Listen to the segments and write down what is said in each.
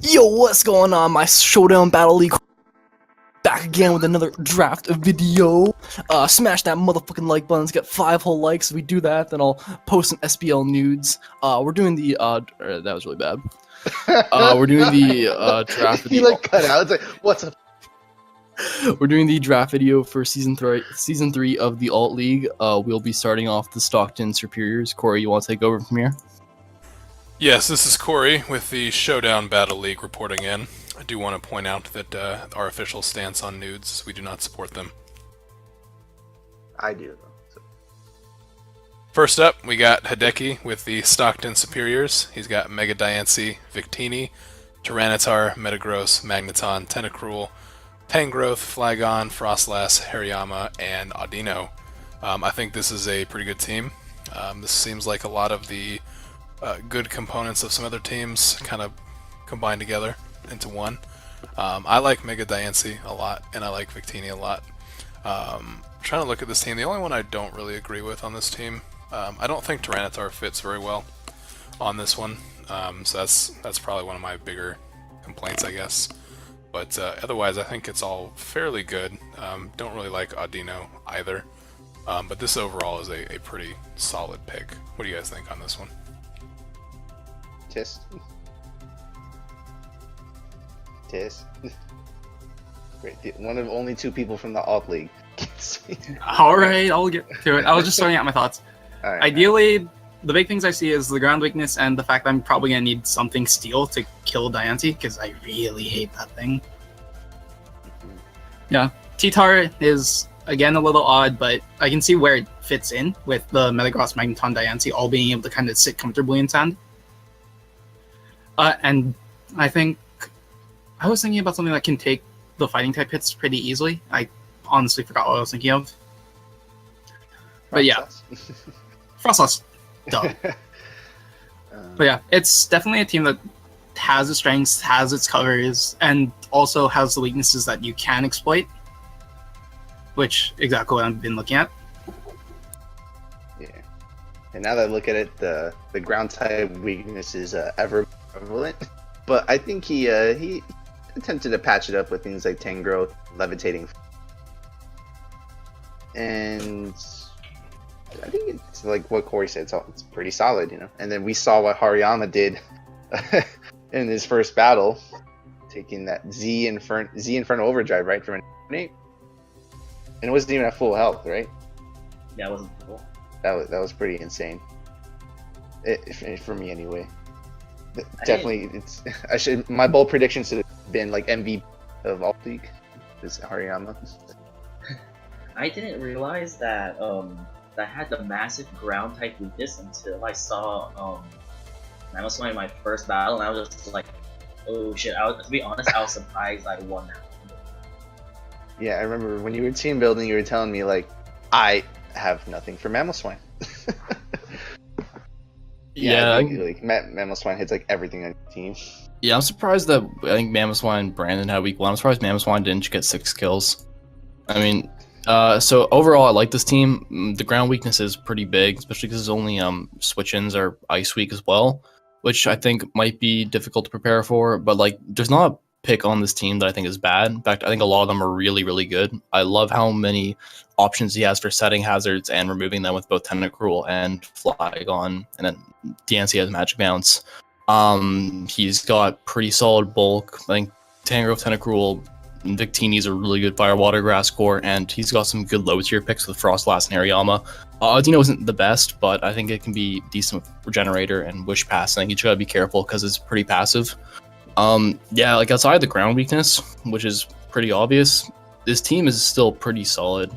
Yo, what's going on, my Showdown Battle League? Back again with another draft video. Smash that motherfucking like button. Let's get 5 whole likes. If we do that, then I'll post some SBL nudes. We're doing the that was really bad. We're doing the draft He video. like cut out. It's like, what's up? We're doing the draft video for season 3 of the Alt League. We'll be starting off the Stockton Superiors. Corey, you want to take over from here? Yes, this is Corey with the Showdown Battle League reporting in. I do want to point out that our official stance on nudes, we do not support them. I do. So. First up, we got Hideki with the Stockton Superiors. He's got Mega Diancie, Victini, Tyranitar, Metagross, Magneton, Tentacruel, Tangrowth, Flagon, Frostlass, Hariyama, and Audino. I think this is a pretty good team. This seems like a lot of the good components of some other teams kind of combined together into one. I like Mega Diancie a lot, and I like Victini a lot. Trying to look at this team, the only one I don't really agree with on this team, I don't think Tyranitar fits very well on this one, so that's probably one of my bigger complaints, I guess. But otherwise, I think it's all fairly good. Don't really like Audino either, but this overall is a pretty solid pick. What do you guys think on this one? Tisk. Great. One of only 2 people from the Alt League. Alright, I'll get to it. I was just throwing out my thoughts. Right. Ideally, the big things I see is the ground weakness and the fact that I'm probably going to need something steel to kill Diancie, because I really hate that thing. Yeah, T-Tar is, again, a little odd, but I can see where it fits in with the Metagross, Magneton, Diancie all being able to kind of sit comfortably in sand. And I think I was thinking about something that can take the fighting type hits pretty easily. I honestly forgot what I was thinking of. But yeah, Frostlass. Duh. But yeah, it's definitely a team that has its strengths, has its covers, and also has the weaknesses that you can exploit. Which exactly what I've been looking at. Yeah. And now that I look at it, the ground type weakness is ever prevalent. But I think he attempted to patch it up with things like Tangrowth, Levitating. And I think it's like what Corey said, it's pretty solid, you know. And then we saw what Hariyama did in his first battle, taking that Z Inferno Overdrive, right, from an 8. And it wasn't even at full health, right? Yeah, it wasn't full. That was pretty insane. For me anyway. Definitely, my bold prediction should have been like MVP of Alt League. Is Hariyama. I didn't realize that that had the massive ground type weakness until I saw Mamoswine in my first battle, and I was just like, oh shit! To be honest, I was surprised I won that. Yeah, I remember when you were team building, you were telling me like, I have nothing for Mamoswine. Yeah, I think, like Mamoswine hits like everything on your team. Yeah, I'm surprised that I think Mamoswine and Brandon had week 1. I'm surprised Mamoswine didn't get 6 kills. I mean, so overall, I like this team. The ground weakness is pretty big, especially because only switch-ins are Ice Week as well, which I think might be difficult to prepare for. But like, there's not a pick on this team that I think is bad. In fact, I think a lot of them are really, really good. I love how many options he has for setting hazards and removing them with both Tentacruel and Flygon, and then Diancie has Magic Bounce. He's got pretty solid bulk. I think Tangrowth, Tentacruel, and Victini's a really good Fire, Water, Grass core, and he's got some good low tier picks with Frostlass and Hariyama. Audino isn't the best, but I think it can be decent with Regenerator and Wish Pass. I think you just gotta be careful because it's pretty passive. Yeah, like outside the ground weakness, which is pretty obvious, this team is still pretty solid.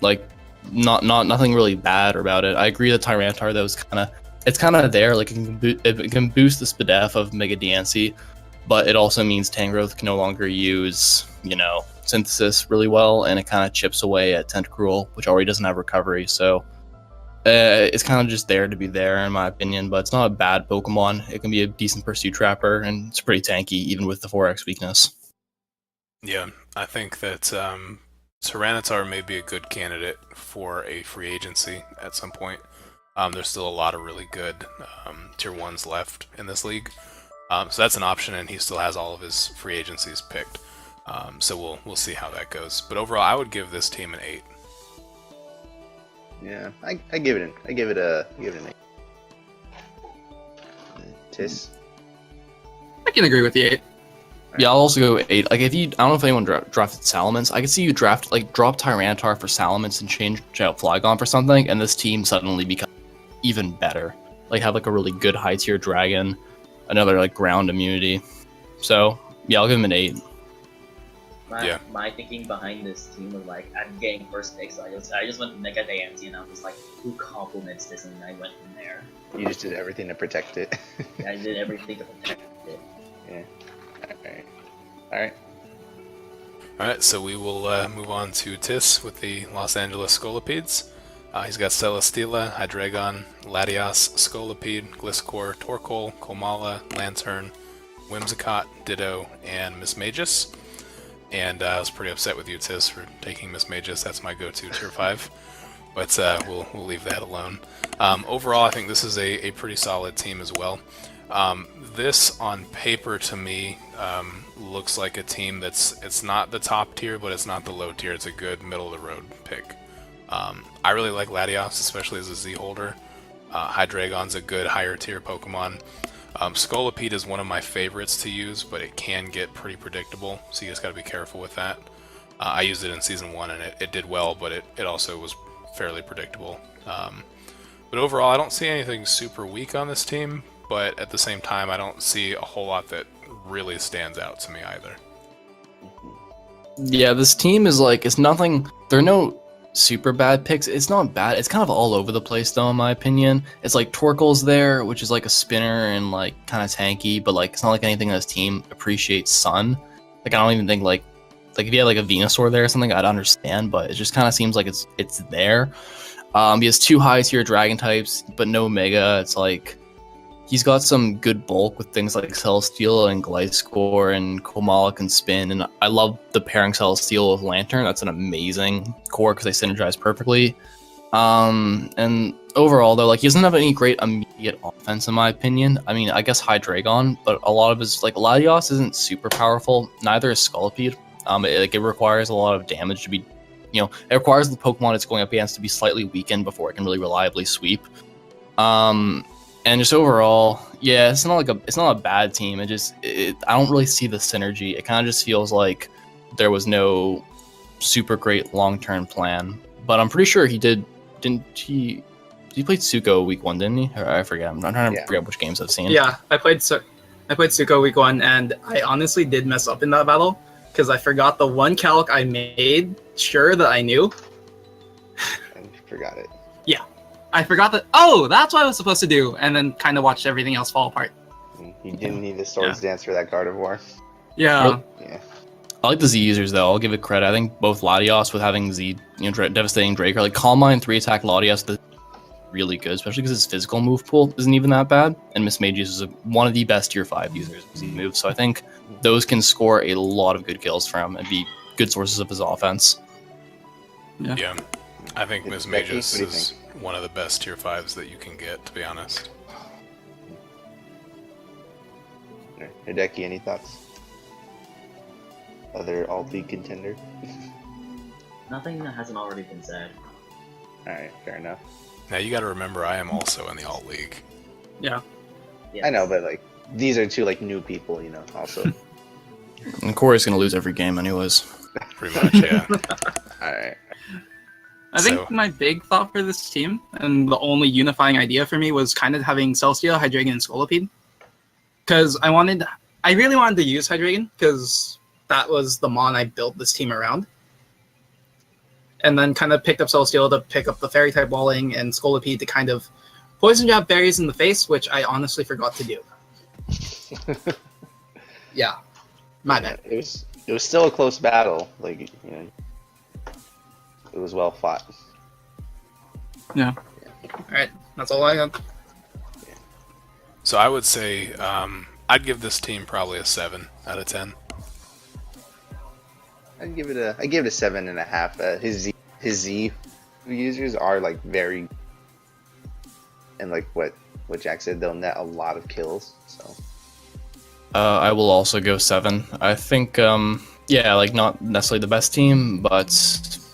Like nothing really bad about it. I agree that Tyranitar though is kind of there. Like it can boost the SPDF of Mega Diancie, but it also means Tangrowth can no longer use, you know, Synthesis really well, and it kind of chips away at Tentacruel, which already doesn't have recovery. So it's kind of just there to be there, in my opinion, but it's not a bad Pokemon. It can be a decent Pursuit Trapper, and it's pretty tanky, even with the 4x weakness. Yeah, I think that Tyranitar may be a good candidate for a free agency at some point. There's still a lot of really good tier 1s left in this league. So that's an option, and he still has all of his free agencies picked. So we'll see how that goes. But overall, I would give this team an 8. Yeah, I give it an 8. Tis. I can agree with the 8. Yeah, I'll also go 8. Like, if you, I don't know if anyone drafted Salamence. I could see you drop Tyranitar for Salamence and change out Flygon for something, and this team suddenly becomes even better. Like, have like a really good high tier dragon, another like ground immunity. So yeah, I'll give him an 8. My thinking behind this team was like, I'm getting first pick, so I just went Mega Diancie, and I was like, who complements this? And I went from there. You just did everything to protect it. I did everything to protect it. Yeah. Alright. Alright, so we will move on to Tis with the Los Angeles School of Peds. He's got Celesteela, Hydreigon, Latios, Scolipede, Gliscor, Torkoal, Komala, Lantern, Whimsicott, Ditto, and Mismagius. And I was pretty upset with you, Tis, for taking Mismagius. That's my go-to tier 5. But we'll leave that alone. Overall, I think this is a pretty solid team as well. This, on paper, to me, looks like a team it's not the top tier, but it's not the low tier. It's a good middle-of-the-road pick. I really like Latios, especially as a Z holder. Hydreigon's a good higher-tier Pokemon. Scolipede is one of my favorites to use, but it can get pretty predictable, so you just gotta be careful with that. I used it in Season 1, and it did well, but it also was fairly predictable. But overall, I don't see anything super weak on this team, but at the same time, I don't see a whole lot that really stands out to me either. Yeah, this team is like, it's nothing, there are no super bad picks. It's not bad. It's kind of all over the place though, in my opinion. It's like Torkoal's there, which is like a spinner and like kind of tanky, but like it's not like anything in this team appreciates Sun. Like, I don't even think like if you had like a Venusaur there or something, I'd understand, but it just kind of seems like it's there. He has 2 high tier dragon types, but no mega. It's like he's got some good bulk with things like Celesteela and Gliscor, and Komala can spin, and I love the pairing Celesteela with Lantern. That's an amazing core because they synergize perfectly. And overall though, like, he doesn't have any great immediate offense in my opinion. I mean, I guess Hydreigon, but a lot of his, like, Latios isn't super powerful. Neither is Scolipede. It requires a lot of damage to be, it requires the Pokemon it's going up against to be slightly weakened before it can really reliably sweep. And just overall, yeah, it's not a bad team. I don't really see the synergy. It kind of just feels like there was no super great long-term plan. But I'm pretty sure he played Tsuko week 1, didn't he? Or I forget. I'm trying to forget which games I've seen. Yeah, I played Tsuko week 1, and I honestly did mess up in that battle because I forgot the one calc I made sure that I knew. And you forgot it. Yeah. I forgot that. Oh, that's what I was supposed to do, and then kind of watched everything else fall apart. You didn't need the Swords Dance for that Gardevoir. Yeah. Yeah. I like the Z users though. I'll give it credit. I think both Latios with having Z, devastating Draker, like Calm Mind 3-attack Latios, really good, especially because his physical move pool isn't even that bad. And Mismagius is one of the best tier 5 users of Z moves, so I think those can score a lot of good kills for him and be good sources of his offense. Yeah. I think Mismagius is one of the best tier 5s that you can get, to be honest. Hideki, any thoughts? Other alt-league contender? Nothing that hasn't already been said. Alright, fair enough. Now you gotta remember, I am also in the alt league. Yeah. Yes. I know, but like, these are 2 like new people, also. And Corey's gonna lose every game anyways. Pretty much, yeah. Alright. I think my big thought for this team, and the only unifying idea for me, was kind of having Celesteela, Hydreigon, and Scolipede. Because I really wanted to use Hydreigon, because that was the mon I built this team around. And then kind of picked up Celesteela to pick up the Fairy-type walling, and Scolipede to kind of poison jab berries in the face, which I honestly forgot to do. Yeah. My bad. It was still a close battle. Like, it was well fought. Yeah. Alright, that's all I got. So I would say I'd give this team probably a 7 out of 10. I'd give it a 7.5. His Z users are like very, and like what Jack said, they'll net a lot of kills. So I will also go 7. I think, yeah, like not necessarily the best team, but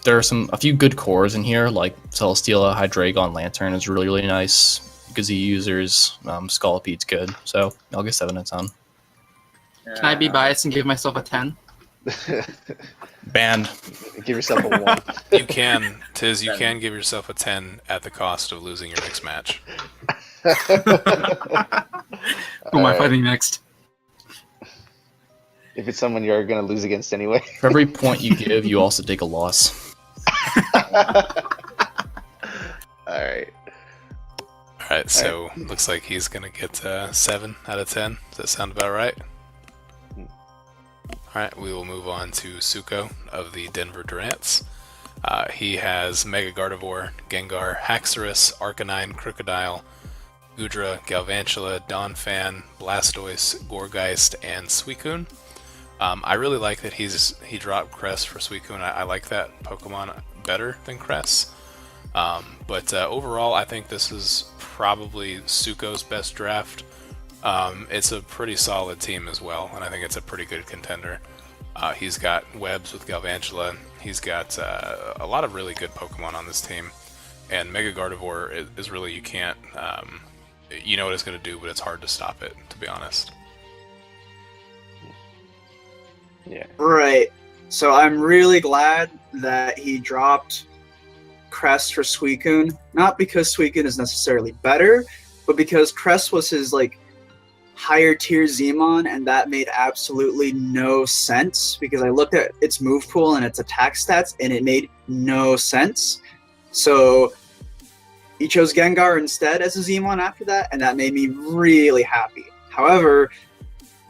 there are a few good cores in here, like Celesteela, Hydreigon, Lantern is really, really nice. Gazee users, School of Peds good. So I'll get 7 out of 10. Can I be biased and give myself a 10? Banned. Give yourself a 1. You can, Tiz, you can give yourself a 10 at the cost of losing your next match. Who am I fighting next? If it's someone you're going to lose against anyway. For every point you give, you also take a loss. Alright. Alright, so looks like he's going to get 7 out of 10. Does that sound about right? Alright, we will move on to Suko of the Denver Trance. He has Mega Gardevoir, Gengar, Haxorus, Arcanine, Crocodile, Goodra, Galvantula, Donphan, Blastoise, Gourgeist, and Suicune. I really like that he dropped Cress for Suicune. I like that Pokemon better than Cress. But overall, I think this is probably Suko's best draft. It's a pretty solid team as well, and I think it's a pretty good contender. He's got Webs with Galvantula. He's got a lot of really good Pokemon on this team. And Mega Gardevoir is really, you can't, you know what it's going to do, but it's hard to stop it, to be honest. Yeah. Right. So I'm really glad that he dropped Crest for Suicune. Not because Suicune is necessarily better, but because Crest was his, like, higher tier Zmon, and that made absolutely no sense because I looked at its move pool and its attack stats and it made no sense. So he chose Gengar instead as a Zmon after that, and that made me really happy. However,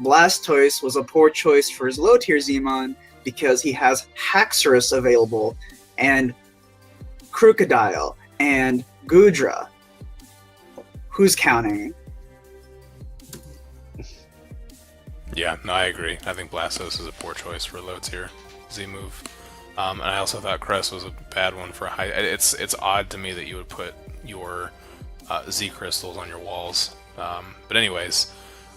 Blastoise was a poor choice for his low tier Zmon because he has Haxorus available and Crocodile and Goodra. Who's counting? Yeah, no, I agree. I think Blastoise is a poor choice for a low tier Z move. And I also thought Crest was a bad one for high. It's odd to me that you would put your Z crystals on your walls. But anyways,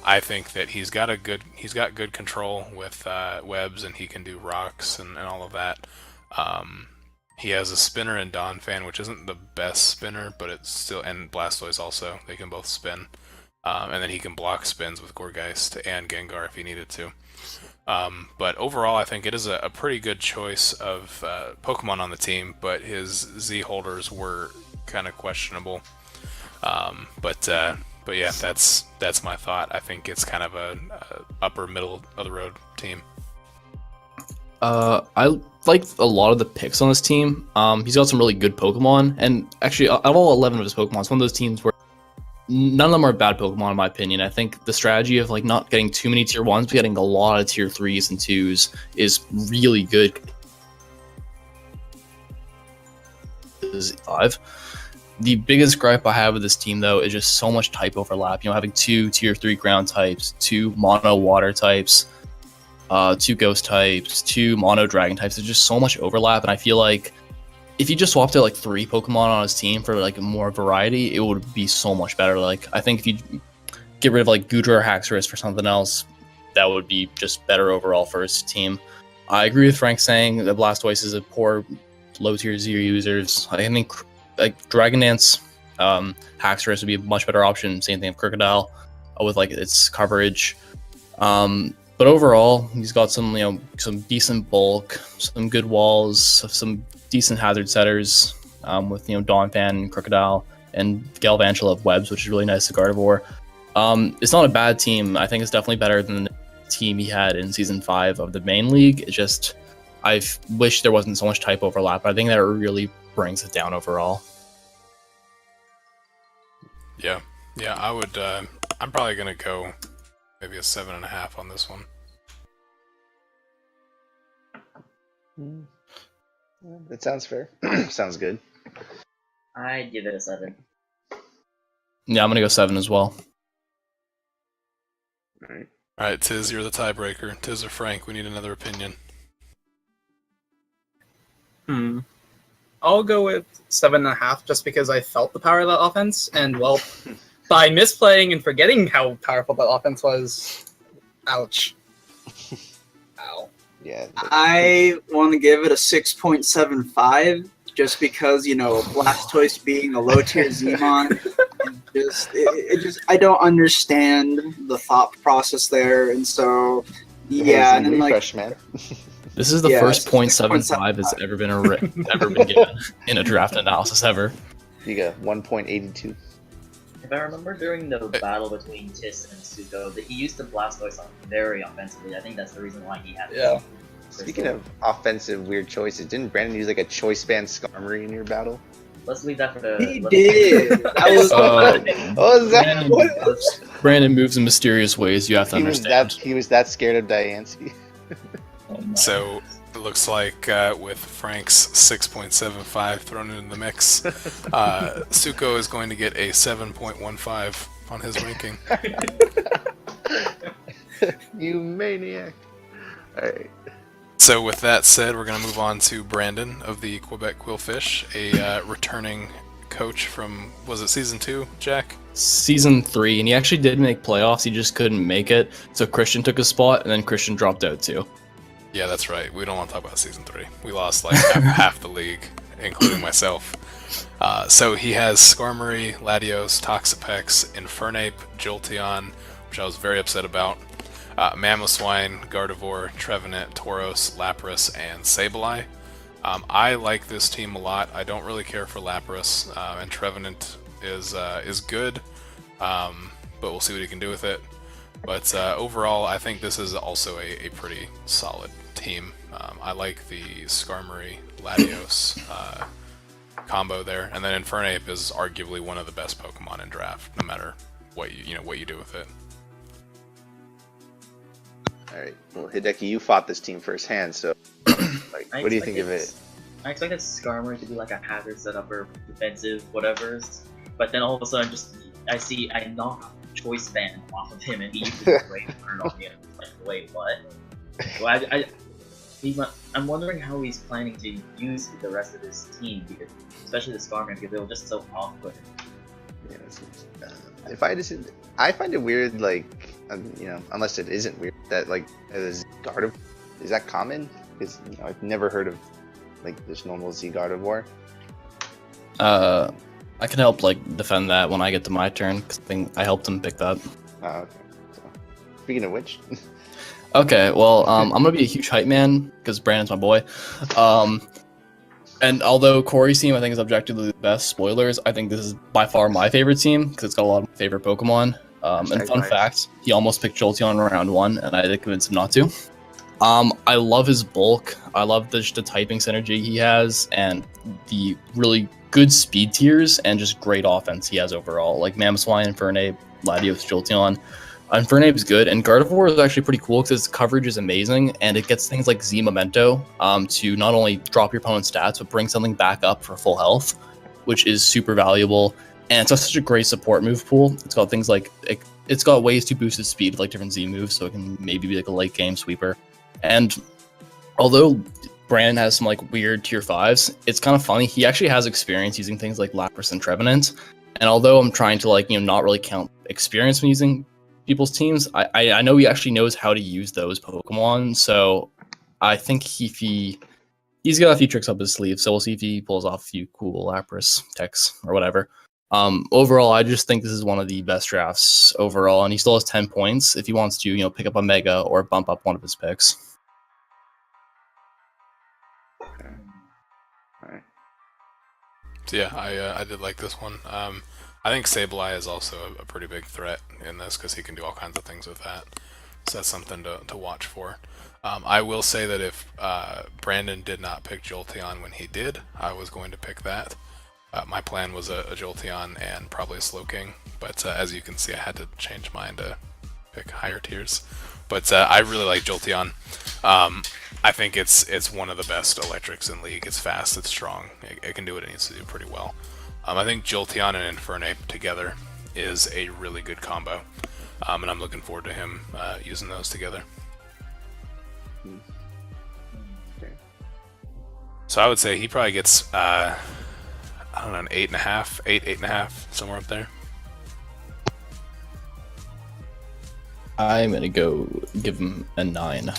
I think that he's got good control with webs, and he can do rocks and all of that. He has a spinner in Donphan, which isn't the best spinner, but it's still, and Blastoise also. They can both spin. And then he can block spins with Gourgeist and Gengar if he needed to. But overall, I think it is a pretty good choice of Pokemon on the team, but his Z holders were kind of questionable. But yeah, that's my thought. I think it's kind of a upper middle of the road team. I like a lot of the picks on this team. He's got some really good Pokemon, and actually, out of all 11 of his Pokemon, it's one of those teams where none of them are bad Pokemon in my opinion. I think the strategy of like not getting too many tier 1s, but getting a lot of tier 3s and 2s is really good. 5. The biggest gripe I have with this team though is just so much type overlap. You know, having 2 tier 3 ground types, 2 mono water types, 2 ghost types, 2 mono dragon types. There's just so much overlap, and I feel like if you just swapped out like 3 Pokemon on his team for like more variety, it would be so much better. Like I think if you get rid of like Goodra or Haxorus for something else, that would be just better overall for his team. I agree with Frank saying that Blastoise is a poor low tier Z users. I think like Dragon Dance, Haxorus would be a much better option. Same thing with Crocodile with like its coverage. But overall, he's got some some decent bulk, some good walls, some decent hazard setters with Donphan, Crocodile, and Galvantula of Webs, which is really nice to Gardevoir. It's not a bad team. I think it's definitely better than the team he had in Season 5 of the main league. It's just, I wish there wasn't so much type overlap. I think that really brings it down overall. Yeah, I would. I'm probably gonna go maybe a 7.5 on this one. That sounds fair. Sounds good. I'd give it a 7. Yeah, I'm gonna go 7 as well. Alright, Tiz, you're the tiebreaker. Tiz or Frank, we need another opinion. I'll go with 7.5 just because I felt the power of that offense, and well, by misplaying and forgetting how powerful that offense was, Ouch. Ow. Yeah. I want to give it a 6.75 just because, Blastoise being a low tier Zmon, I don't understand the thought process there, and so yeah, and then refresh, man. This is the first 0.75 that's ever been given in a draft analysis ever. You got 1.82. If I remember during the battle between Tis and Suko, that he used the Blastoise very offensively. I think that's the reason why he had it. Speaking of offensive weird choices, didn't Brandon use like a choice band Skarmory in your battle? Let's leave that for the. He did. I was. Oh, is that what? Brandon moves in mysterious ways. You have to understand. He was that scared of Diancie. So it looks like with Frank's 6.75 thrown into the mix, Suko is going to get a 7.15 on his ranking. You maniac! All right. So with that said, we're going to move on to Brandon of the Quebec Qwilfish, a returning coach from, was it season 2, Jack? Season 3, and he actually did make playoffs, he just couldn't make it, so Christian took his spot, and then Christian dropped out too. Yeah, that's right. We don't want to talk about season 3. We lost like half the league, including myself. So he has Skarmory, Latios, Toxapex, Infernape, Jolteon, which I was very upset about, Mamoswine, Gardevoir, Trevenant, Tauros, Lapras, and Sableye. I like this team a lot. I don't really care for Lapras, and Trevenant is good, but we'll see what he can do with it. But overall, I think this is also a pretty solid team. I like the Skarmory, Latios combo there, and then Infernape is arguably one of the best Pokemon in draft, no matter what you do with it. All right. Well, Hideki, you fought this team firsthand, so what do you think of it? I expected Skarmory to be like a hazard setup or defensive whatever's, but then all of a sudden, I knock Choice Band off of him, and he uses the Great Burn on me. And I'm like, wait, what? Well, I'm wondering how he's planning to use the rest of his team, because, especially the Skarmory, because they were just so off-putting. Yeah, I find it weird, unless it isn't weird, that as Gardevoir, is that common? Because I've never heard of this normal Z Gardevoir. I can help defend that when I get to my turn, because I helped him pick that. Oh, okay. So, speaking of which. Okay, well, I'm gonna be a huge hype man because Brandon's my boy. And although Corey's team I think is objectively the best, spoilers, I think this is by far my favorite team because it's got a lot of my favorite Pokemon. And fun fact, he almost picked Jolteon in round 1, and I did convince him not to. I love his bulk. I love the typing synergy he has, and the really good speed tiers, and just great offense he has overall. Like Mamoswine, Infernape, Latios, Jolteon. Infernape's good, and Gardevoir is actually pretty cool because its coverage is amazing, and it gets things like Z Memento to not only drop your opponent's stats, but bring something back up for full health, which is super valuable. And it's such a great support move pool. It's got things like, it's got ways to boost its speed with different Z moves, so it can maybe be a late game sweeper. And although Brandon has some weird tier 5s, it's kind of funny. He actually has experience using things like Lapras and Trevenant. And although I'm trying to not really count experience when using people's teams, I know he actually knows how to use those Pokemon. So I think he's got a few tricks up his sleeve. So we'll see if he pulls off a few cool Lapras techs or whatever. Overall, I just think this is one of the best drafts overall, and he still has 10 points if he wants to, pick up a Mega or bump up one of his picks. Okay. All right. So yeah, I did like this one. I think Sableye is also a pretty big threat in this because he can do all kinds of things with that. So that's something to watch for. I will say that if Brandon did not pick Jolteon when he did, I was going to pick that. My plan was a Jolteon and probably a Slowking, but as you can see, I had to change mine to pick higher tiers. But I really like Jolteon. I think it's one of the best electrics in League. It's fast, it's strong, it can do what it needs to do pretty well. I think Jolteon and Infernape together is a really good combo, and I'm looking forward to him using those together. Okay. So I would say he probably gets, I don't know, an 8.5, 8.5, somewhere up there. I'm gonna go give him a 9.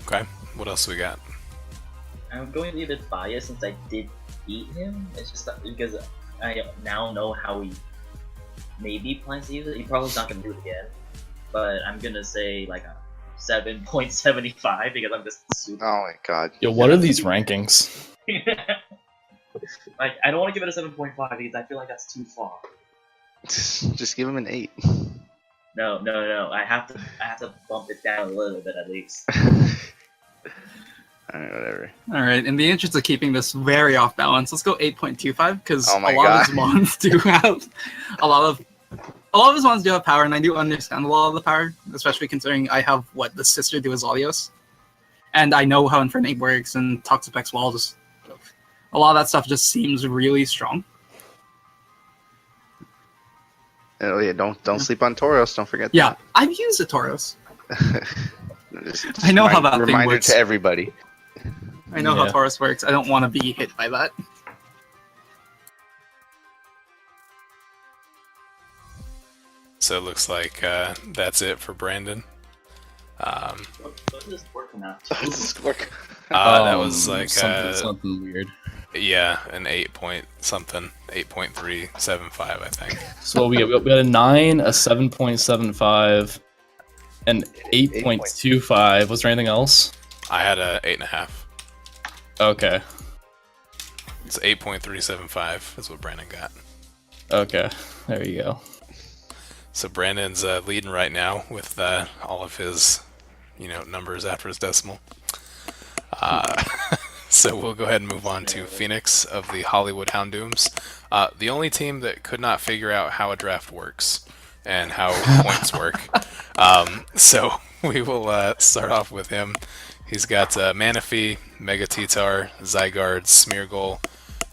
Okay. What else we got? I'm going to be a bit biased since I did beat him. It's just that because I now know how he maybe plans to use it. He probably not going to do it again. But I'm going to say like a 7.75 because I'm just super. Oh my god. Yo, what are these rankings? Like, I don't want to give it a 7.5 because I feel like that's too far. Just give him an 8. No. I have to bump it down a little bit at least. Alright, whatever. All right. In the interest of keeping this very off balance, let's go 8.25 because Oh my a lot God. of his mons do have a lot of his mons do have power, and I do understand a lot of the power, especially considering I have what the sister do as Audios, and I know how Infernape works and Toxapex walls. A lot of that stuff just seems really strong. Oh yeah, don't sleep on Tauros. Don't forget. Yeah, I've used a Tauros. that. Just I know how that thing reminder works. to everybody. I know how Yeah. Tauros works. I don't want to be hit by that. So it looks like that's it for Brandon. What is this working out? What's the score? That was like something weird. yeah, an 8 point something, 8.375, I think. So we got a 9, a 7.75, an 8.25. Was there anything else? I had a 8.5. Okay. It's 8.375 is what Brandon got. Okay. There you go. So Brandon's leading right now with all of his, numbers after his decimal. So we'll go ahead and move on to Phoenix of the Hollywood Houndooms. The only team that could not figure out how a draft works and how points work. So we will start off with him. He's got Manaphy, Megatitar, Zygarde, Smeargle,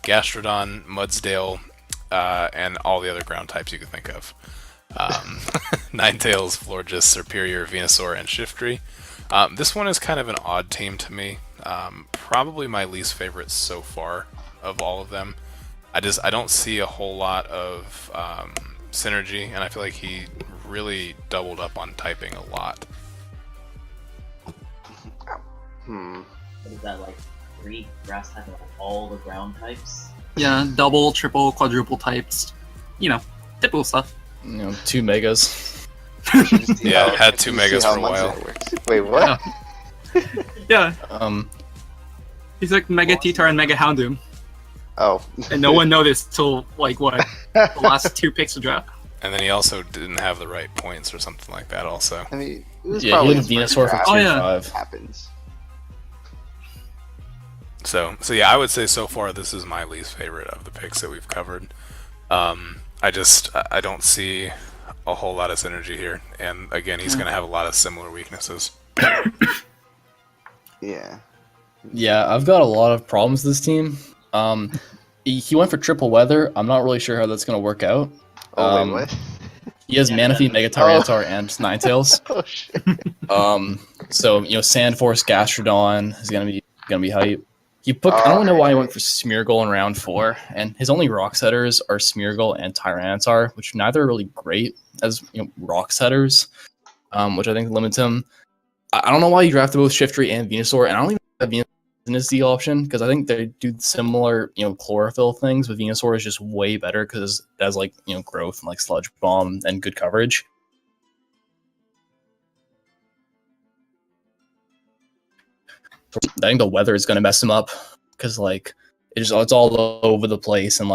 Gastrodon, Mudsdale, and all the other ground types you could think of. Ninetales, Florges, Superior, Venusaur, and Shiftry. This one is kind of an odd team to me. Probably my least favorite so far of all of them. I don't see a whole lot of synergy, and I feel like he really doubled up on typing a lot. What is that, like 3 grass type and all the ground types? Yeah, double, triple, quadruple types. Typical stuff. 2 megas. Yeah, had 2 megas for a while. Wait, what? Yeah, Um, he's like Mega Titar and Mega Houndoom, Oh. and no one noticed till the last 2 picks of draft. And then he also didn't have the right points or something like that also. I mean, it was yeah, he probably had a his first Venusaur for draft. Oh, yeah. 2.5. Happens. So yeah, I would say so far this is my least favorite of the picks that we've covered. I don't see a whole lot of synergy here, and again, he's going to have a lot of similar weaknesses. Yeah. Yeah, I've got a lot of problems with this team. He went for triple weather. I'm not really sure how that's going to work out. Oh, wait, what? He has Yeah, Manaphy, that- Megatarantar, and Ninetales. Oh, shit. So Sandforce, Gastrodon is gonna be hype. He put I don't know why he went for Smeargle in round 4, and his only rock setters are Smeargle and Tyranitar, which neither are really great as rock setters, which I think limits him. I don't know why he drafted both Shiftry and Venusaur, and I don't even have Venusaur in his D option because I think they do similar chlorophyll things, but Venusaur is just way better because it has growth and sludge bomb and good coverage. I think the weather is going to mess him up because it's all over the place, and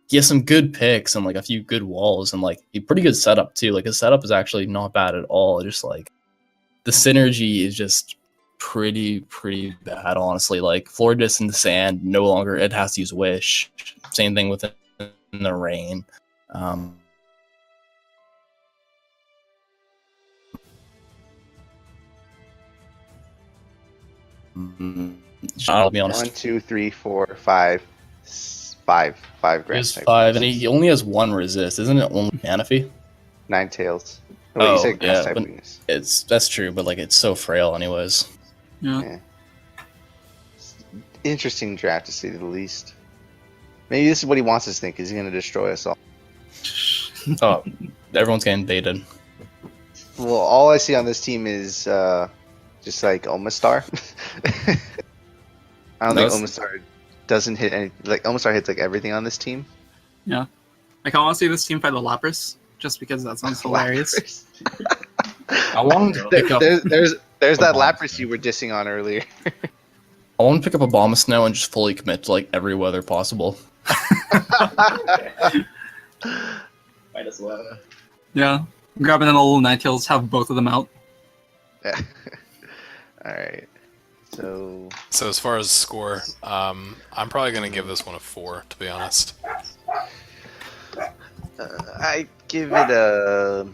he has some good picks and a few good walls and a pretty good setup too. His setup is actually not bad at all. Just the synergy is just pretty bad, honestly. Florges in the sand, no longer it has to use Wish. Same thing with in the rain. I'll be honest. 1, 2, 3, 4, 5, 5 He grand has type 5, and weaknesses. he only has 1 resist. Isn't it only Manaphy? Ninetales. Oh, wait, you said grass type but weakness. that's true, but it's so frail, anyways. Yeah. Interesting draft to say the least. Maybe this is what he wants us to think. Is he going to destroy us all? Oh, everyone's getting baited. Well, all I see on this team is just like Omastar. I don't think Omastar doesn't hit any. Like Omastar hits like everything on this team. Yeah. Like, I want to see this team fight the Lapras, just because that sounds hilarious. I want to pick up. There's that Lapras you were dissing on earlier. I want to pick up Abomasnow and just fully commit to like every weather possible. Might as well. Yeah. Grabbing an old Ninetales, have both of them out. Yeah. Alright. So as far as score, I'm probably going to give this one a 4, to be honest. I give it a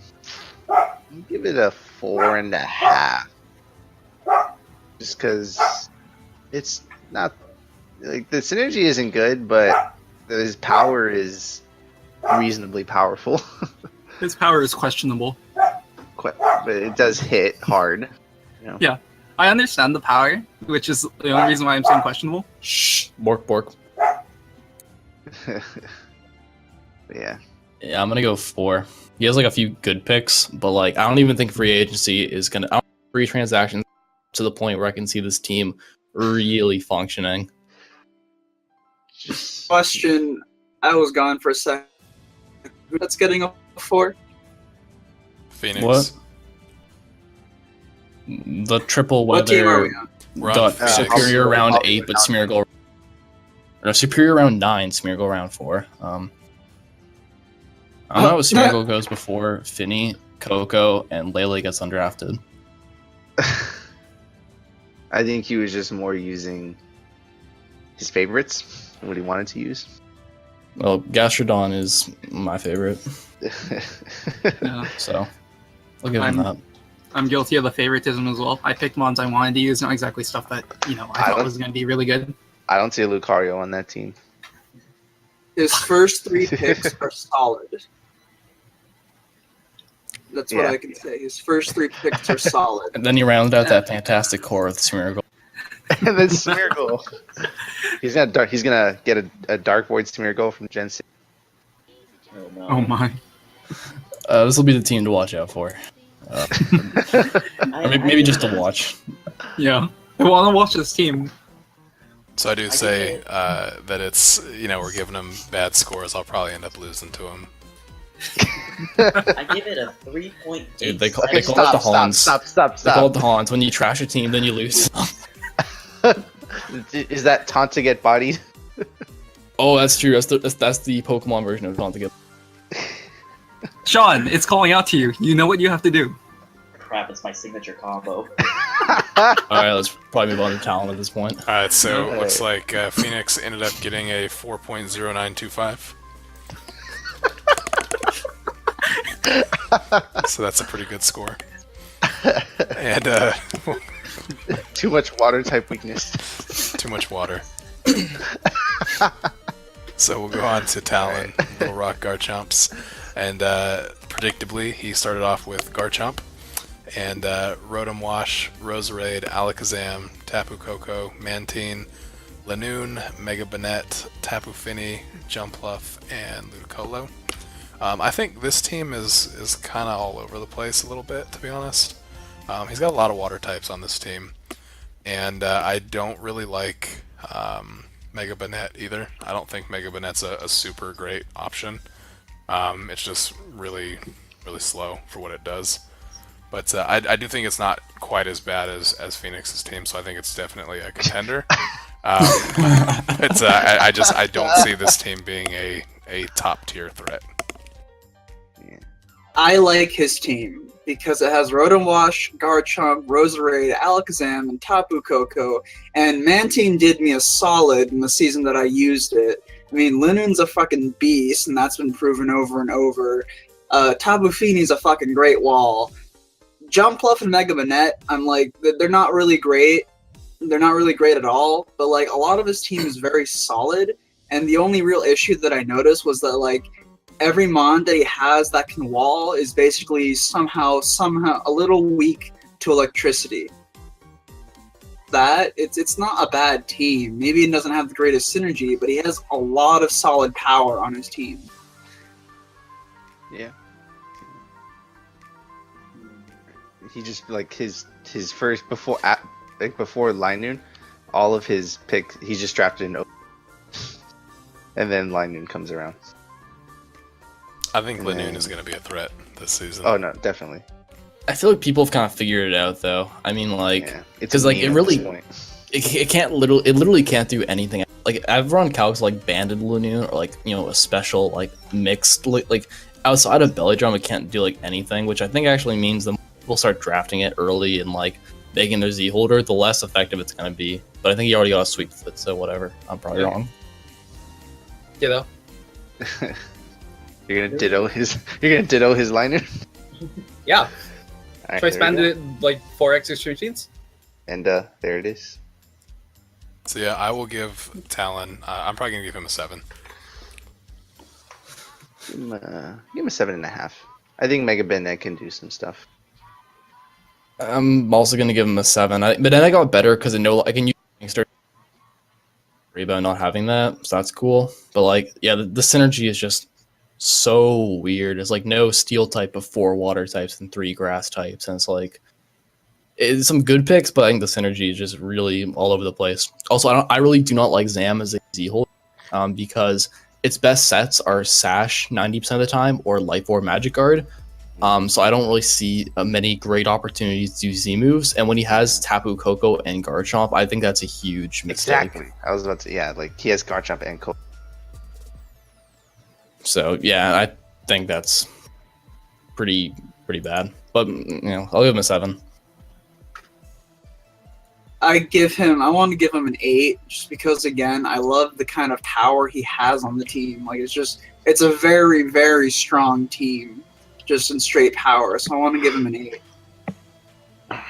4.5. Just because it's not like the synergy isn't good, but his power is reasonably powerful. His power is questionable. But it does hit hard. You know? Yeah. I understand the power, which is the only reason why I'm saying questionable. Shh. Bork. Yeah. Yeah, I'm gonna go 4. He has like a few good picks, but like I don't even think free agency is gonna. I don't think free transactions to the point where I can see this team really functioning. Question. I was gone for a second. Who that's getting a 4? Phoenix. What? The triple What team are weather we on? We're on got Phoenix. Superior round I'll 8, but Smeargle. No, Superior round 9, Smeargle round 4. I don't know if Smeargle goes before Finny, Coco, and Lele gets undrafted. I think he was just more using his favorites, what he wanted to use. Well, Gastrodon is my favorite, Yeah. so I'll give him that. I'm guilty of the favoritism as well. I picked mons I wanted to use, not exactly stuff that, I thought was going to be really good. I don't see a Lucario on that team. His first 3 picks are solid. That's what Yeah. I can say. His first 3 picks are solid. And then you round out that fantastic core with Smeargle. And then Smeargle. He's gonna get a Dark Void Smeargle from Gen 6. Oh, no. Oh my. This will be the team to watch out for. Or maybe just to watch. Yeah. I want to watch this team. So I do say that it's, we're giving him bad scores. I'll probably end up losing to him. I give it a 3.8. Dude, they call it the Hans. Stop. They call it the Hans. When you trash a team, then you lose. Is that taunt to get bodied? Oh, that's true. That's the Pokemon version of Taunt to get. Sean, it's calling out to you. You know what you have to do. Crap, it's my signature combo. Alright, let's probably move on to Talon at this point. Alright, so Okay. looks like Phoenix ended up getting a 4.0925. So that's a pretty good score. And Too much water type weakness. too much water. So we'll go on to Talon, Little Rock Garchomps. And predictably, he started off with Garchomp. And Rotom Wash, Roserade, Alakazam, Tapu Koko, Mantine, Lanoon, Mega Banette, Tapu Fini, Jumpluff, and Ludicolo. I think this team is kind of all over the place a little bit, to be honest. He's got a lot of water types on this team. And I don't really like Mega Banette either. I don't think Mega Banette's a super great option. It's just really, really slow for what it does. But I do think it's not quite as bad as Phoenix's team, so I think it's definitely a contender. But I don't see this team being a top tier threat. I like his team because it has Rotom Wash, Garchomp, Roserade, Alakazam, and Tapu Koko, and Mantine did me a solid in the season that I used it. I mean, Linoon's a fucking beast, and that's been proven over and over. Tapu Fini's a fucking great wall. Jumpluff and Mega Banette, I'm like, they're not really great. They're not really great at all, but like a lot of his team is very solid, and the only real issue that I noticed was that like every mon that he has that can wall is basically somehow a little weak to electricity. That it's not a bad team. Maybe it doesn't have the greatest synergy, but he has a lot of solid power on his team. Yeah. he just like his first before Line Noon, all of his picks he's just drafted in, and then Line Noon comes around. I think Linoon is going to be a threat this season. Oh no, definitely. I feel like people have kind of figured it out, though. I mean, like, Yeah, it's because like a it meme at this really, point. it literally can't do anything. Like I've run calcs like banded Linoon or like a special like mixed like outside of belly drum, it can't do like anything, which I think actually means the more people start drafting it early and like making their Z holder, the less effective it's gonna be. But I think he already got a sweep foot, so whatever. I'm probably wrong. You know. You're gonna ditto his liner. Yeah. Alright, So I there we expanded go. it like 4x extreme scenes. And there it is. So yeah, I will give Talon. I'm probably gonna give him a 7. Give him a 7.5. I think Mega Bennett can do some stuff. I'm also gonna give him a 7. But then I got better because I can use gangster about not having that, so that's cool. But like, yeah, the synergy is just so weird. It's like no steel type of 4 water types and 3 grass types, and it's like it's some good picks, but I think the synergy is just really all over the place. Also, I really do not like Zam as a Z holder because its best sets are Sash 90% of the time or Life Orb Magic Guard. So I don't really see many great opportunities to do Z moves. And when he has Tapu Koko and Garchomp, I think that's a huge mistake. Exactly. I was about to like he has Garchomp and Coco. So yeah, I think that's pretty bad. But I'll give him a 7. I want to give him an 8 just because, again, I love the kind of power he has on the team. Like, it's a very, very strong team just in straight power. So I want to give him an 8. I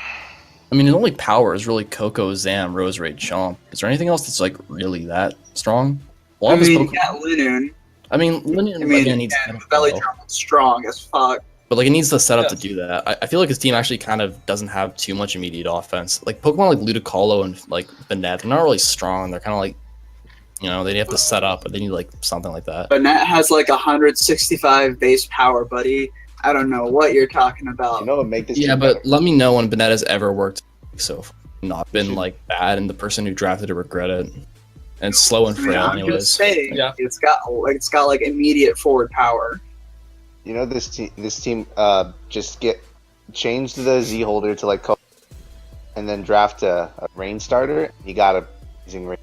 mean, his only power is really Koko, Zam, Roserade, Chomp. Is there anything else that's like really that strong? All of his Pokemon- yeah, Linoon. I mean, Linoon again needs and Belly Drum is strong as fuck. but like it needs the setup to do that. I feel like his team actually kind of doesn't have too much immediate offense. Like Pokemon like Ludicolo and like Banette, they're not really strong. They're kind of like, they have to set up, but they need like something like that. Banette has like 165 base power, buddy. I don't know what you're talking about. You know what make this Yeah, team but better? let me know when Banette has ever worked so far, not been like bad, and the person who drafted it regret it. And it's slow and frail, I'm anyways. just saying, Yeah. it's got like immediate forward power. You know this team just change the Z holder to like Coco, and then draft a rain starter. You got a amazing rain.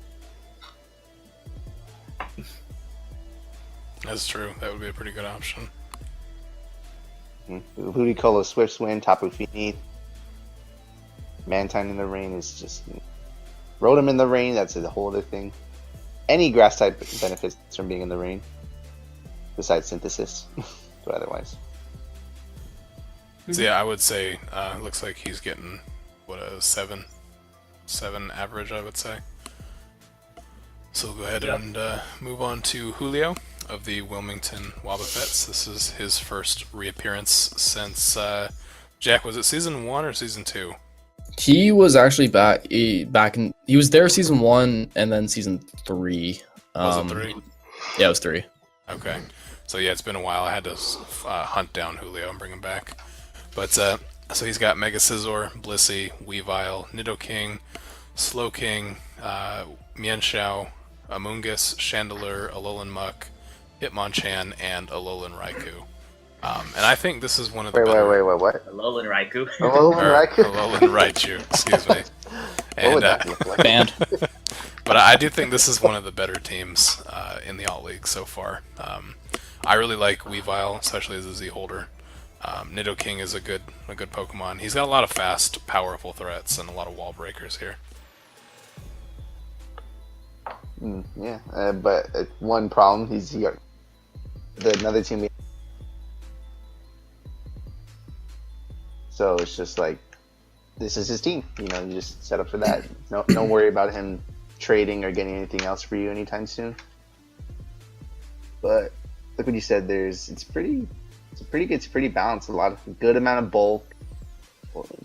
That's true. That would be a pretty good option. Ludicolo, Swift Swim, Tapu Fini, Mantine in the rain is just Rotom in the rain. That's a whole other thing. Any grass type benefits from being in the rain, besides synthesis, but otherwise. So yeah, I would say looks like he's getting a 7 average, I would say. So we'll go ahead and move on to Julio of the Wilmington Wobbuffets. This is his first reappearance since Jack. Was it season 1 or season 2? He was actually back in. He was there season 1 and then season 3. Was it 3? Yeah, it was 3. Okay. So yeah, it's been a while. I had to hunt down Julio and bring him back. But so he's got Mega Scizor, Blissey, Weavile, Nidoking, Slowking, Mienshao, Amoonguss, Chandelure, Alolan Muck, Hitmonchan, and Alolan Raikou. And I think this is one of the better... Wait, what? Alolan Raikou. Alolan Raikou? Alolan Raichu, excuse me. What And, would that look like? Banned. but I do think this is one of the better teams in the Alt League so far. I really like Weavile, especially as a Z holder. Nidoking is a good Pokemon. He's got a lot of fast, powerful threats and a lot of wall breakers here. Yeah, but one problem, he got another team. So it's just like, this is his team. You just set up for that. Don't worry about him trading or getting anything else for you anytime soon. But look what you said. It's pretty balanced. A lot of good amount of bulk,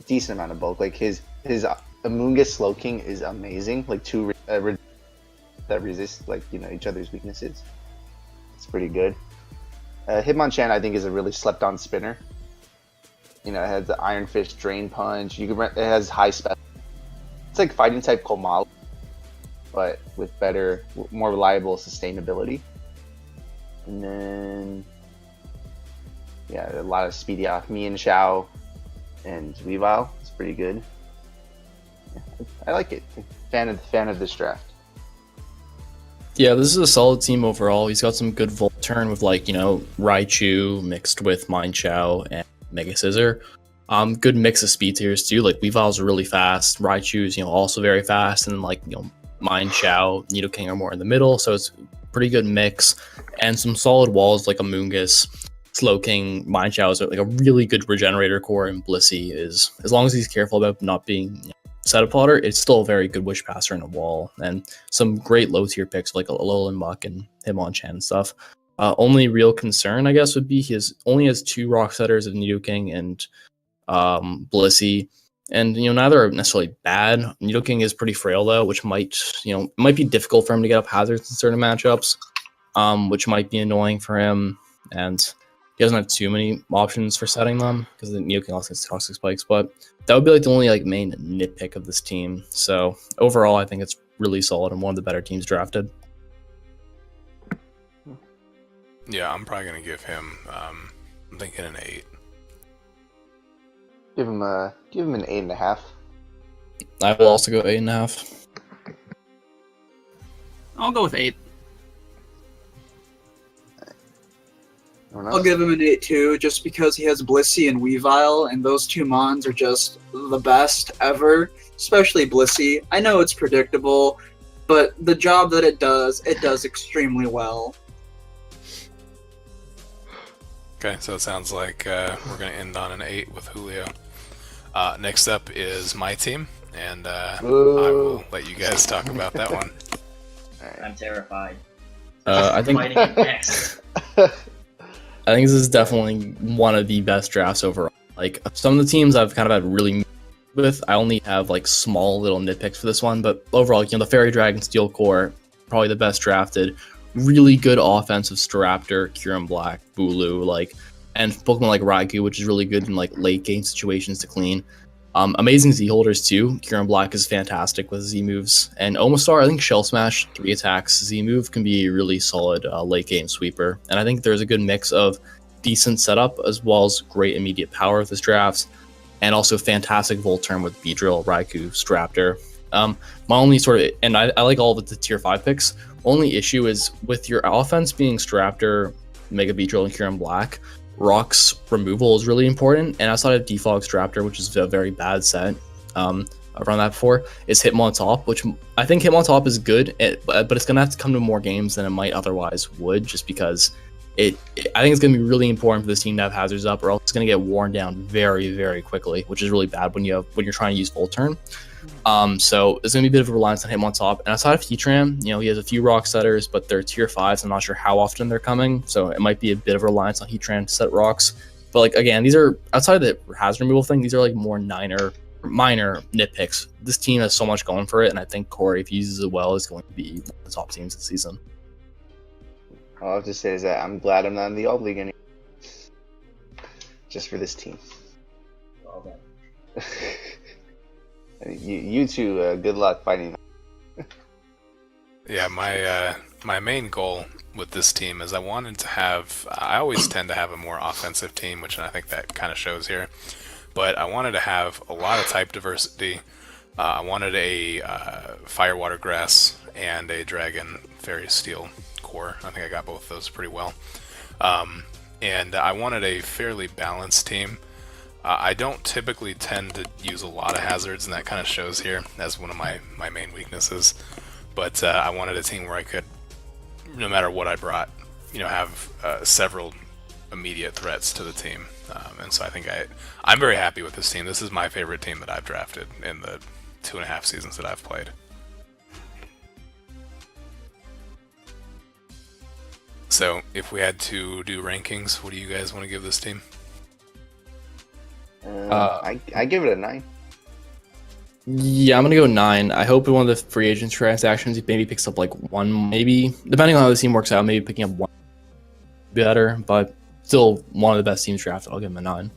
decent amount of bulk. Like his Amoonguss Slowking is amazing. Like two that resist each other's weaknesses. It's pretty good. Hitmonchan I think is a really slept on spinner. You know, it has the Iron Fist Drain Punch. It has high spec. It's like fighting type Komala, but with better, more reliable sustainability. And then, yeah, a lot of speedy off. Me and Xiao and Weavile. It's pretty good. Yeah, I like it. Fan of this draft. Yeah, this is a solid team overall. He's got some good Volt Turn with, like, you know, Raichu mixed with Mind Chow and Mega Scissor. Good mix of speed tiers too. Like, Weavile's really fast. Raichu's, you know, also very fast, and like, you know, Mind Chow, Nidoking are more in the middle, so it's a pretty good mix. And some solid walls like a Moongus, Slowking, Mind Chow is like a really good regenerator core, and Blissey is, as long as he's careful about not being, you know, set up plotter, it's still a very good Wish Passer in a wall, and some great low tier picks like Alolan Muck and Hitmonchan and stuff. Only real concern, I guess, would be he only has 2 Rock Setters of Nidoking and Blissey, and you know, neither are necessarily bad. Nidoking is pretty frail though, which might, you know, might be difficult for him to get up hazards in certain matchups, which might be annoying for him, and he doesn't have too many options for setting them because the Nidoking also gets Toxic Spikes, but that would be like the only like main nitpick of this team. So overall, I think it's really solid and one of the better teams drafted. Yeah, I'm probably gonna give him. I'm thinking an 8. Give him an 8.5. I will also go 8.5. I'll go with 8. I'll give him an 8 too, just because he has Blissey and Weavile, and those 2 mons are just the best ever, especially Blissey. I know it's predictable, but the job that it does extremely well. Okay, so it sounds like we're going to end on an 8 with Julio. Next up is my team, and I will let you guys talk about that one. I'm terrified. I think Fighting it next. I think this is definitely one of the best drafts overall. Like, some of the teams I've kind of had really with, I only have like small little nitpicks for this one, but overall, you know, the Fairy Dragon Steel Core, probably the best drafted. Really good offensive Staraptor, Kyurem Black, Bulu, like, and Pokemon like Raikou, which is really good in like late game situations to clean. Amazing Z holders too. Kyurem Black is fantastic with Z moves, and Omastar, I think Shell Smash 3 attacks Z move can be a really solid late game sweeper. And I think there's a good mix of decent setup as well as great immediate power with this draft, and also fantastic Volt Turn with Beedrill, Raikou, Staraptor. My only sort of, and I like all of the tier 5 picks. Only issue is with your offense being Staraptor, Mega Beedrill, and Kyurem Black, Rock's removal is really important, and outside of Defog Staraptor, which is a very bad set, I've run that before, is Hitmontop, which I think Hitmontop is good, but it's going to have to come to more games than it might otherwise would, just because I think it's going to be really important for this team to have hazards up, or else it's going to get worn down very, very quickly, which is really bad when you're trying to use Volt Turn. So there's going to be a bit of a reliance on Hitmontop. And outside of Heatran, you know, he has a few Rock Setters, but they're tier 5s. I'm not sure how often they're coming, so it might be a bit of a reliance on Heatran to set Rocks. But like, again, these are, outside of the hazard removal thing, these are like more minor nitpicks. This team has so much going for it, and I think Corey, if he uses it well, is going to be one of the top teams this season. All I have to say is that I'm glad I'm not in the Alt League anymore. Just for this team. Well done. You two, good luck fighting. Yeah, my main goal with this team is I wanted to have. I always tend to have a more offensive team, which I think that kind of shows here. But I wanted to have a lot of type diversity. I wanted a Fire, Water, Grass and a Dragon, Fairy, Steel core. I think I got both of those pretty well. And I wanted a fairly balanced team. I don't typically tend to use a lot of hazards, and that kind of shows here as one of my main weaknesses. But I wanted a team where I could, no matter what I brought, you know, have several immediate threats to the team. And so I think I'm very happy with this team. This is my favorite team that I've drafted in the 2.5 seasons that I've played. So if we had to do rankings, what do you guys want to give this team? I give it a 9. Yeah, I'm gonna go 9. I hope in one of the free agent transactions he maybe picks up like 1, maybe depending on how the team works out, maybe picking up 1 better, but still one of the best teams drafted. I'll give him a 9.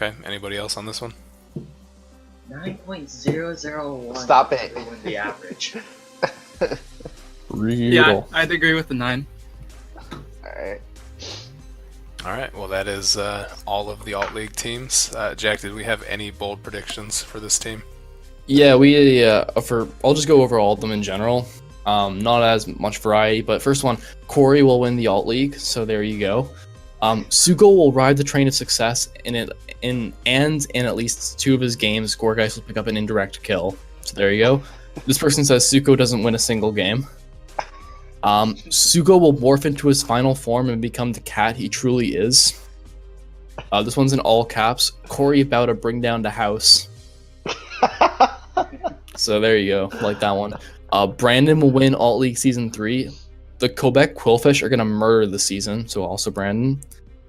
Okay. Anybody else on this one? 9.001. Stop it. Win the average. Yeah, I'd agree with the 9. Alright. All right. Well, that is all of the Alt League teams. Jack, did we have any bold predictions for this team? Yeah, I'll just go over all of them in general. Not as much variety, but first one, Corey will win the Alt League, so there you go. Sugo will ride the train of success in at least 2 of his games, Gorgeist will pick up an indirect kill. So there you go. This person says Suko doesn't win a single game. Sugo will morph into his final form and become the cat he truly is. This one's in all caps. Corey about to bring down the house. So there you go, like that one. Brandon will win Alt League Season 3. The Quebec Qwilfish are going to murder the season, so also Brandon.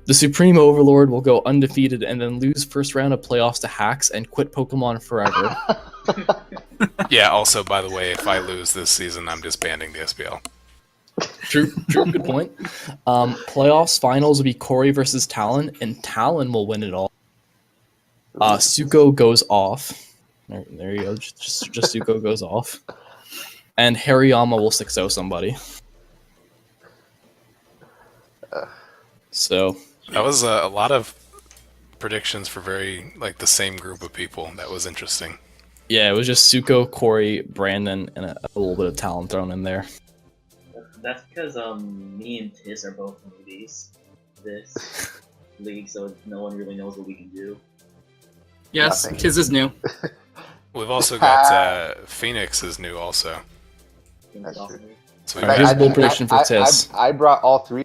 The Supreme Overlord will go undefeated and then lose first round of playoffs to Hacks and quit Pokemon forever. Yeah, also, by the way, if I lose this season, I'm disbanding the SPL. True, good point. Playoffs finals will be Corey versus Talon, and Talon will win it all. Suko goes off. There you go, just Suko goes off. And Hariyama will 6-0 somebody. So That was a lot of predictions for the same group of people. That was interesting. yeah, it was just Suko, Corey, Brandon, and a little bit of Talon thrown in there. That's because me and Tis are both newbies this league, so no one really knows what we can do. Yes, Nothing. Tiz is new. We've also got Phoenix is new also. That's true. So All right, here's a bold prediction for Tis. I brought all 3.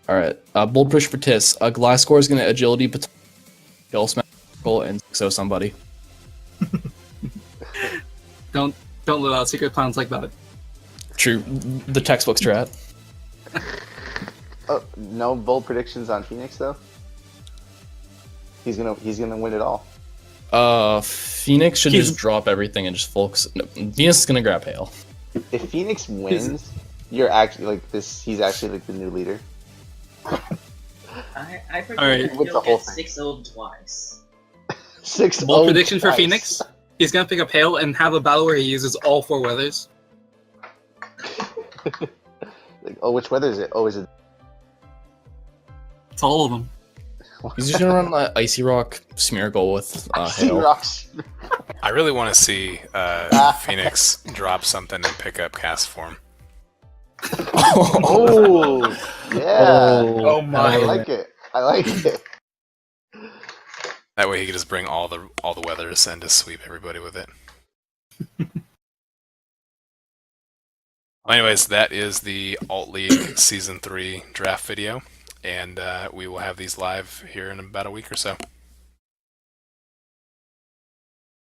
All right, bold prediction for Tis. Glasgow is going to agility, kill, smash, and 6-0 somebody. Don't let out secret plans like that. True, the textbook strat. Oh, no bold predictions on Phoenix though. He's gonna win it all. Phoenix should He's- just drop everything and just focus. No, Venus is going to grab Hale. If Phoenix wins, you're actually like this. He's actually like the new leader. I predict Alright. that What's he'll the whole get thing? 6-0 twice. 6 Bold prediction for Phoenix. He's gonna pick up Hale and have a battle where he uses all 4 weathers. Like, oh, which weather is it? Oh, is it? It's all of them. He's just going to run the Icy Rock Smeargle with Hale. Rocks. I really want to see Phoenix drop something and pick up cast form. Oh, yeah. Oh my. I like it. I like it. That way he could just bring all the weathers and just sweep everybody with it. Well, anyways, that is the Alt League Season 3 draft video, and we will have these live here in about a week or so.